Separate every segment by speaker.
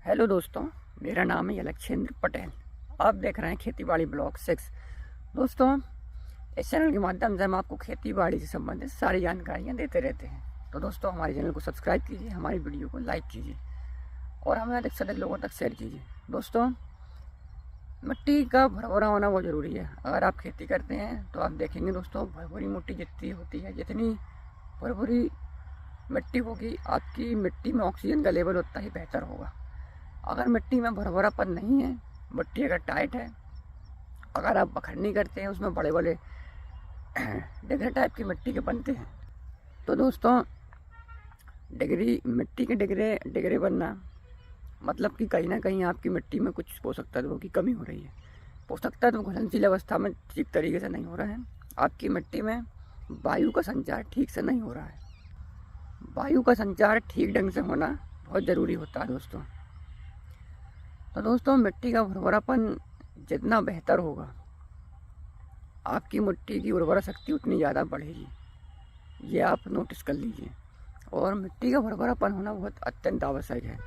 Speaker 1: Hello दोस्तों, मेरा नाम है यलक्षेंद्र पटेल। आप देख रहे हैं खेती बाड़ी ब्लॉग 6। दोस्तों, इस चैनल के माध्यम से हम आपको खेती बाड़ी से संबंधित सारी जानकारियाँ देते रहते हैं। तो दोस्तों, हमारे चैनल को सब्सक्राइब कीजिए, हमारी वीडियो को लाइक कीजिए और हमें अधिक से अधिक लोगों तक शेयर कीजिए। दोस्तों, मिट्टी का भरभरा होना बहुत ज़रूरी है। अगर आप खेती करते हैं तो आप देखेंगे दोस्तों, भरभरी मिट्टी जितनी होती है, जितनी भरभरी मिट्टी होगी, आपकी मिट्टी में ऑक्सीजन का लेवल उतना ही बेहतर होगा। अगर मिट्टी में भरभरापन नहीं है, मिट्टी अगर टाइट है, अगर आप बखरनी करते हैं, उसमें बड़े बड़े डिगरे टाइप की मिट्टी के बनते हैं, तो दोस्तों मिट्टी के डिगरे बनना मतलब कि कहीं ना कहीं आपकी मिट्टी में कुछ पोषक तत्वों की कमी हो रही है। पोषक तत्व घुलनशील अवस्था में ठीक तरीके से नहीं हो रहे हैं। आपकी मिट्टी में वायु का संचार ठीक से नहीं हो रहा है। वायु का संचार ठीक ढंग से होना बहुत ज़रूरी होता है दोस्तों। तो दोस्तों, मिट्टी का उर्वरापन जितना बेहतर होगा, आपकी मिट्टी की उर्वरा शक्ति उतनी ज़्यादा बढ़ेगी। ये आप नोटिस कर लीजिए। और मिट्टी का उर्वरापन होना बहुत अत्यंत आवश्यक है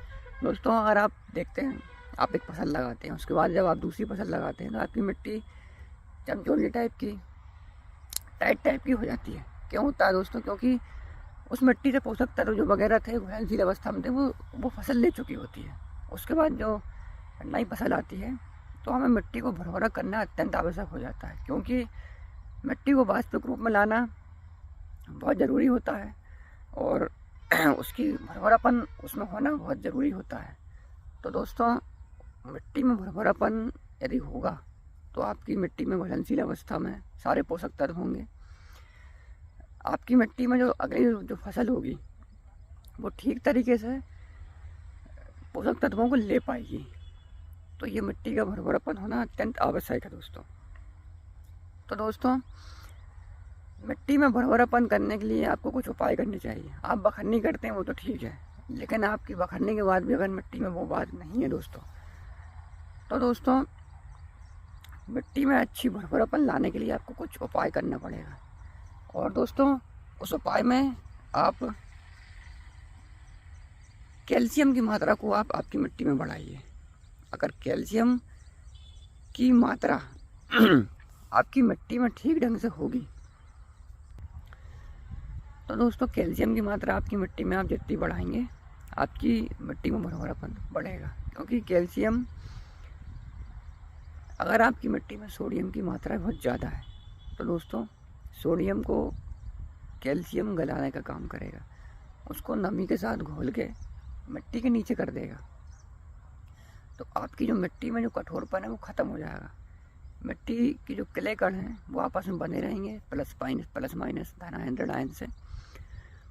Speaker 1: दोस्तों। अगर आप देखते हैं, आप एक फसल लगाते हैं, उसके बाद जब आप दूसरी फसल लगाते हैं तो आपकी मिट्टी चमचोली टाइप की, टाइट टाइप की हो जाती है। क्यों होता है दोस्तों? क्योंकि उस मिट्टी से पोषक तत्व जो वगैरह थे, घुलनशील अवस्था में थे, वो फसल ले चुकी होती है। उसके बाद जो नई फसल आती है तो हमें मिट्टी को भरभरा करना अत्यंत आवश्यक हो जाता है, क्योंकि मिट्टी को वास्तविक रूप में लाना बहुत ज़रूरी होता है और उसकी भरभरापन उसमें होना बहुत ज़रूरी होता है। तो दोस्तों, मिट्टी में भरभरापन यदि होगा तो आपकी मिट्टी में घुलनशील अवस्था में सारे पोषक तत्व होंगे। आपकी मिट्टी में जो अगली जो फसल होगी वो ठीक तरीके से पोषक तत्वों को ले पाएगी। तो ये मिट्टी का भरभरापन होना अत्यंत आवश्यक है दोस्तों। तो दोस्तों, मिट्टी में भरभरापन करने के लिए आपको कुछ उपाय करने चाहिए। आप बखरनी करते हैं वो तो ठीक है, लेकिन आपकी बखरने के बाद भी अगर मिट्टी में वो बात नहीं है दोस्तों, तो दोस्तों मिट्टी में अच्छी भरभरापन लाने के लिए आपको कुछ उपाय करना पड़ेगा। और दोस्तों, उस उपाय में आप कैल्शियम की मात्रा को आप आपकी मिट्टी में बढ़ाइए। अगर कैल्शियम की मात्रा आपकी मिट्टी में ठीक ढंग से होगी तो दोस्तों कैल्शियम की मात्रा आपकी मिट्टी में आप जितनी बढ़ाएंगे, आपकी मिट्टी में भरभरापन बढ़ेगा। क्योंकि कैल्शियम, अगर आपकी मिट्टी में सोडियम की मात्रा बहुत ज़्यादा है तो दोस्तों सोडियम को कैल्शियम गलाने का काम करेगा, उसको नमी के साथ घोल के मिट्टी के नीचे कर देगा। तो आपकी जो मिट्टी में जो कठोरपन है वो ख़त्म हो जाएगा। मिट्टी की जो क्ले कण हैं वो आपस में बने रहेंगे, प्लस माइनस धनायन ऋणायन से,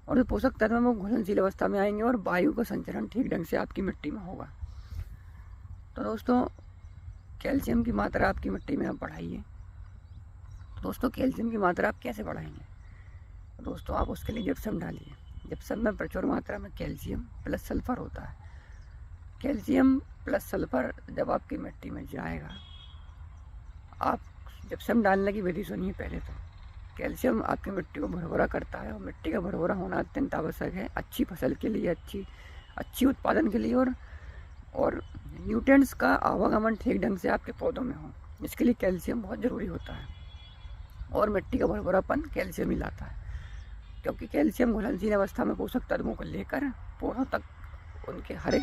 Speaker 1: और जो पोषक तत्व में वो घुलनशील अवस्था में आएंगे और वायु का संचरण ठीक ढंग से आपकी मिट्टी में होगा। तो दोस्तों, कैल्शियम की मात्रा आपकी मिट्टी में आप बढ़ाइए। दोस्तों, कैल्शियम की मात्रा आप कैसे बढ़ाएंगे? तो दोस्तों, आप उसके लिए जिप्सम डालिए। जिप्सम में प्रचुर मात्रा में कैल्शियम प्लस सल्फर होता है। कैल्शियम प्लस सल्फर जब आपकी मिट्टी में जाएगा, आप जिप्सम डालने की विधि सुनिए पहले तो। कैल्शियम आपकी मिट्टी को भरभरा करता है और मिट्टी का भरभरा होना अत्यंत आवश्यक है अच्छी फसल के लिए, अच्छी उत्पादन के लिए, और न्यूट्रिएंट्स का आवागमन ठीक ढंग से आपके पौधों में हो, इसके लिए कैल्शियम बहुत ज़रूरी होता है। और मिट्टी का भरभरापन कैल्शियम ही लाता है, क्योंकि कैल्शियम घुलनशील अवस्था में पोषक तत्वों को लेकर पौधों तक, उनके हर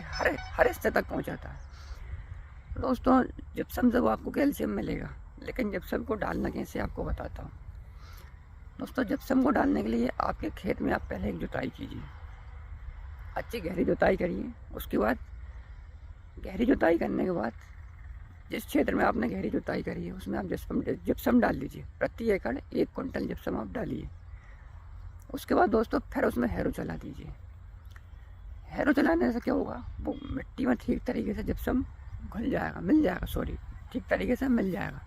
Speaker 1: हिस्से तक पहुंचाता है। दोस्तों, जिप्सम से वो आपको कैल्शियम मिलेगा, लेकिन जिप्सम को डालना कैसे आपको बताता हूँ। दोस्तों, जिप्सम को डालने के लिए आपके खेत में आप पहले एक जुताई कीजिए, अच्छी गहरी जुताई करिए। उसके बाद गहरी जुताई करने के बाद जिस क्षेत्र में आपने गहरी जुताई करी है उसमें आप जिप्सम डाल लीजिए। प्रति एकड़ 1 क्विंटल जिप्सम आप डालिए। उसके बाद दोस्तों फिर उसमें हैरो चला दीजिए। हैरो चलाने से क्या होगा, वो मिट्टी में ठीक तरीके से जिप्सम ठीक तरीके से मिल जाएगा।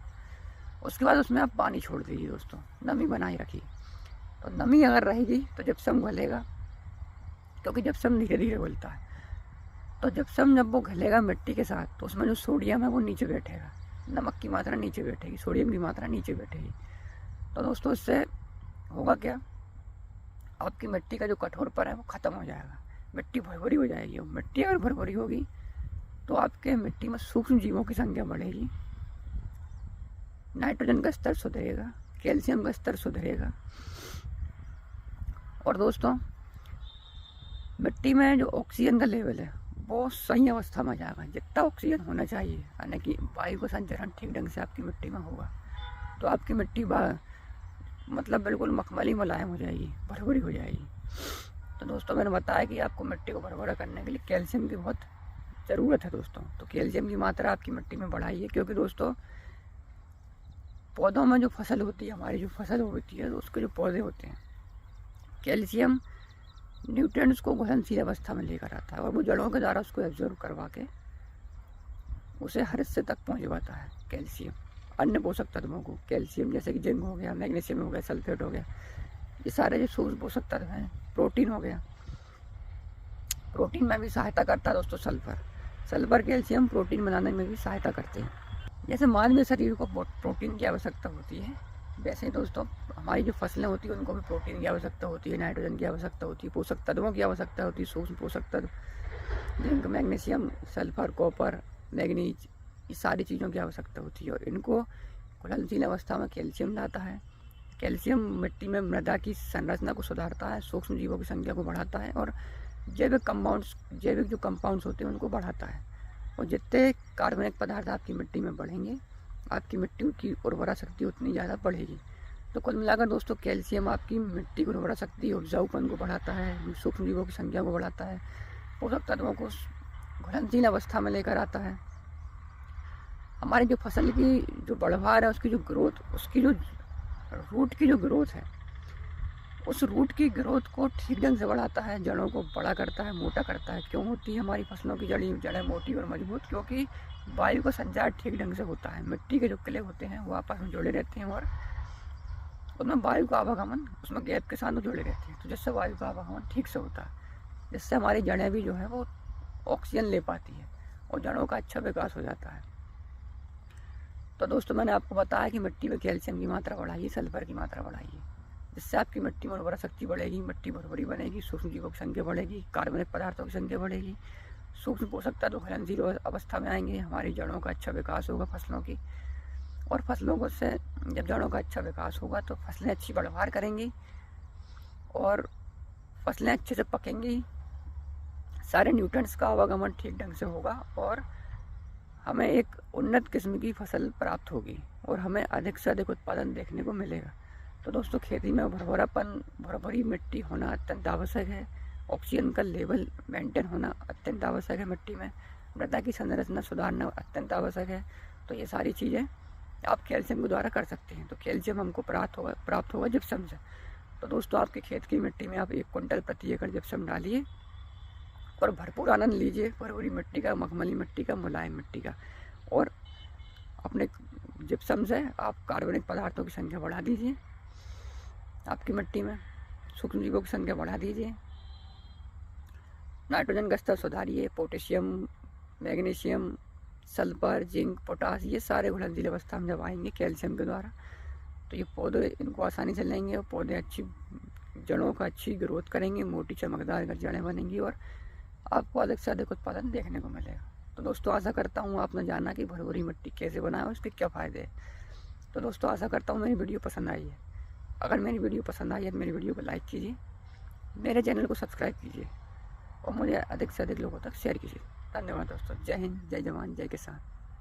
Speaker 1: उसके बाद उसमें आप पानी छोड़ दीजिए दोस्तों, नमी बनाए रखिए। तो नमी अगर रहेगी तो जिप्सम घुलेगा, क्योंकि जिप्सम धीरे धीरे घुलता है। तो जिप्सम जब वो घुलेगा मिट्टी के साथ तो उसमें जो सोडियम है वो नीचे बैठेगा, नमक की मात्रा नीचे बैठेगी, सोडियम की मात्रा नीचे बैठेगी। तो दोस्तों, इससे होगा क्या, आपकी मिट्टी का जो कठोरपन है वो ख़त्म हो जाएगा, मिट्टी भरभरी हो जाएगी। और मिट्टी अगर भरभरी होगी तो आपके मिट्टी में सूक्ष्म जीवों की संख्या बढ़ेगी, नाइट्रोजन का स्तर सुधरेगा, कैल्शियम का स्तर सुधरेगा। और दोस्तों मिट्टी में जो ऑक्सीजन का लेवल है वो सही अवस्था में जाएगा, जितना ऑक्सीजन होना चाहिए, यानी कि वायु का संचरण ठीक ढंग से आपकी मिट्टी में होगा तो आपकी मिट्टी मतलब बिल्कुल मखमली मुलायम हो जाएगी, भरभरी हो जाएगी। तो दोस्तों मैंने बताया कि आपको मिट्टी को भरभरा करने के लिए कैल्शियम की बहुत ज़रूरत है दोस्तों। तो कैल्शियम की मात्रा आपकी मिट्टी में बढ़ाइए, क्योंकि दोस्तों पौधों में जो फसल होती है, हमारी जो फसल होती है, तो उसके जो पौधे होते हैं, कैल्शियम न्यूट्रिएंट्स को घुलनशील अवस्था में लेकर आता है और वो जड़ों के द्वारा उसको एब्जॉर्ब करवा के उसे हर हिस्से तक पहुँचवाता है। कैल्शियम अन्य पोषक तत्वों को, कैल्शियम जैसे कि जिंक हो गया, मैग्नीशियम हो गया, सल्फेट हो गया, ये सारे जो सूक्ष्म पोषक तत्व हैं, प्रोटीन हो गया, प्रोटीन में भी सहायता करता है दोस्तों सल्फर कैल्शियम प्रोटीन बनाने में भी सहायता करते हैं। जैसे मानवीय शरीर को प्रोटीन की आवश्यकता होती है, वैसे ही दोस्तों हमारी जो फसलें होती हैं उनको भी प्रोटीन की आवश्यकता होती है, नाइट्रोजन की आवश्यकता होती है, पोषक तत्वों की आवश्यकता होती है, सूक्ष्म पोषक तत्व zinc, magnesium, sulphur, copper, manganese, ये सारी चीज़ों की आवश्यकता होती है। और इनको घुलनशील अवस्था में कैल्शियम लाता है। कैल्शियम मिट्टी में मृदा की संरचना को सुधारता है, सूक्ष्म जीवों की संख्या को बढ़ाता है और जैविक जो कंपाउंड्स होते हैं उनको बढ़ाता है। और जितने कार्बनिक पदार्थ आपकी मिट्टी में बढ़ेंगे, आपकी मिट्टी की उर्वरा शक्ति उतनी ज़्यादा बढ़ेगी। तो कुल मिलाकर दोस्तों कैल्शियम आपकी मिट्टी की उर्वरा शक्ति, उपजाऊपन को बढ़ाता है, सूक्ष्म जीवों की संख्या को बढ़ाता है, पोषक तत्वों को घुलनशील अवस्था में लेकर आता है। हमारी जो फसल की जो बढ़वार है, उसकी जो ग्रोथ, उसकी जो रूट की जो ग्रोथ है, उस रूट की ग्रोथ को ठीक ढंग से बढ़ाता है, जड़ों को बड़ा करता है, मोटा करता है। क्यों होती है हमारी फसलों की जड़ें मोटी और मजबूत? क्योंकि वायु का संचार ठीक ढंग से होता है, मिट्टी के जो किले होते हैं वो आपस में जुड़े रहते हैं और उसमें वायु का आवागमन उसमें गैप के साथ जुड़े रहते हैं, तो जिससे वायु का आवागमन ठीक से होता है, जिससे हमारी जड़ें भी जो है वो ऑक्सीजन ले पाती है और जड़ों का अच्छा विकास हो जाता है। तो दोस्तों मैंने आपको बताया कि मिट्टी में कैल्शियम की मात्रा बढ़ाइए, सल्फर की मात्रा बढ़ाइए, जिससे आपकी मिट्टी में उर्वरा शक्ति बढ़ेगी, मिट्टी भरभरी बनेगी, सूक्ष्म जीवों की संख्या बढ़ेगी, कार्बनिक पदार्थों की संख्या बढ़ेगी, सूक्ष्म पोषक तत्व घुलनशील अवस्था में आएंगे, हमारी जड़ों का अच्छा विकास होगा फसलों की। और फसलों को से जब जड़ों का अच्छा विकास होगा तो फसलें अच्छी बढ़वार करेंगी और फसलें अच्छे से पकेंगी, सारे न्यूट्रिएंट्स का आवागमन ठीक ढंग से होगा और हमें एक उन्नत किस्म की फसल प्राप्त होगी और हमें अधिक से अधिक उत्पादन देखने को मिलेगा। तो दोस्तों खेती में भरभरी मिट्टी होना अत्यंत आवश्यक है, ऑक्सीजन का लेवल मेंटेन होना अत्यंत आवश्यक है, मिट्टी में मृदा की संरचना सुधारना अत्यंत आवश्यक है। तो ये सारी चीज़ें आप कैल्शियम के द्वारा कर सकते हैं। तो कैल्शियम हमको प्राप्त होगा जिप्सम से। तो दोस्तों आपके खेत की मिट्टी में आप 1 क्विंटल प्रति एकड़ जिप्सम डालिए और भरपूर आनंद लीजिए भरपूरी मिट्टी का, मखमली मिट्टी का, मुलायम मिट्टी का। और अपने जिप्सम से आप कार्बनिक पदार्थों की संख्या बढ़ा दीजिए, आपकी मिट्टी में सूक्ष्म जीवों की संख्या बढ़ा दीजिए, नाइट्रोजन का स्तर सुधारिए, potassium, magnesium, sulphur, zinc, potash, ये सारे घुलनशील अवस्था में जब आएंगे कैल्शियम के द्वारा तो ये पौधे इनको आसानी से लेंगे और पौधे अच्छी जड़ों का अच्छी ग्रोथ करेंगे, मोटी चमकदार जड़ें बनेंगी और आपको अधिक से अधिक उत्पादन देखने को मिलेगा। तो दोस्तों आशा करता हूँ आपने जाना कि भरभरी मिट्टी कैसे बनाएं और उसके क्या फ़ायदे हैं। तो दोस्तों आशा करता हूँ मेरी वीडियो पसंद आई है। अगर मेरी वीडियो पसंद आई है तो मेरी वीडियो को लाइक कीजिए, मेरे चैनल को सब्सक्राइब कीजिए और मुझे अधिक से अधिक लोगों तक शेयर कीजिए। धन्यवाद दोस्तों। जय हिंद, जय जवान, जय किसान।